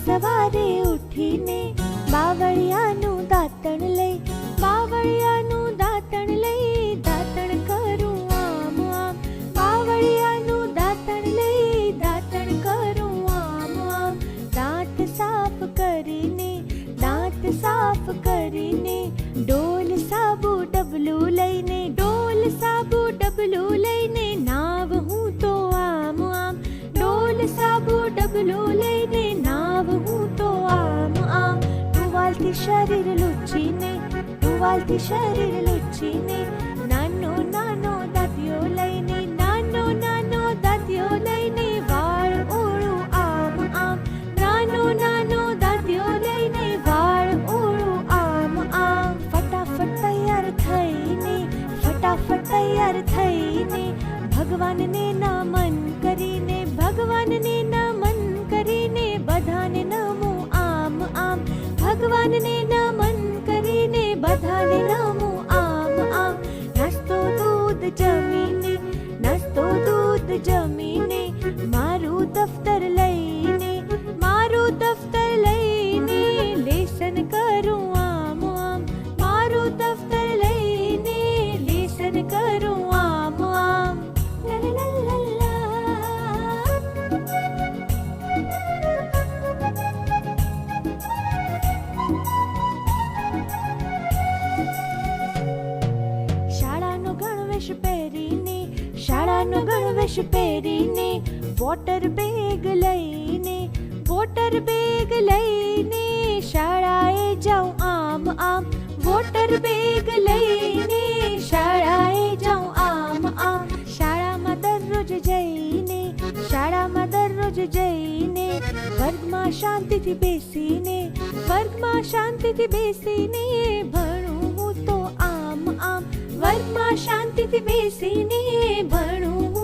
સવારે ઉઠીને બાવળિયાનું દાંતણ લઈ, બાવળિયાનું દાંતણ લઈ, દાંતણ કરું આમ આમ. બાવળિયાનું દાંતણ લઈ, દાંતણ કરું આમ આમ. દાંત સાફ કરીને, દાંત સાફ કરીને, ડોલ સાબુ ડબલું લઈને, ડોલ સાબુ ડબલું લઈને, નાવ હું તો આમ આમ. ડોલ સાબુ ડબલું લઈને, નાવ હું તો આમ આમ. ટુવાલથી શરીર લૂછીને, ટુવાલથી શરીર લૂછીને, નાનો નાનો દાંતિયો લઈને, નાનો નાનો દાંતિયો લઈને, વાળ ઓળું આમ આમ. નાનો નાનો દાંતિયો લઈને, વાળ ઓળું આમ આમ. ફટાફટ તૈયાર થઈને, ફટાફટ તૈયાર થઈને, ભગવાનને નમન કરીને, ભગવાનને નમન કરીને, બધાને નમું આમ આમ. ભગવાનને નમન કરીને, બધાને નમું આમ આમ. નાસ્તો દૂધ જમીને, નાસ્તો દૂધ જમીને, મારું દફતર લઈને, મારું દફતર લઈને, લેસન કરું આમ આમ. મારું દફતર લઈને, લેસન કરું આમ આમ. લા લા લા લા. શાળાનો ગણવેશ પહેરીને, શાળાનો ગણવેશ પહેરીને, વોટર બેગ લઈને, વોટર બેગ લઈને, શાળાએ જાઉં આમ આમ. વોટર બેગ લઈને, શાળાએ જાઉં આમ આમ. શાળામાં દરરોજ જઈને, શાળામાં દરરોજ જઈને, વર્ગમાં શાંતિથી બેસીને, વર્ગમાં શાંતિથી બેસીને, ભણું હું તો આમ આમ. વર્ગમાં શાંતિથી બેસીને, ભણું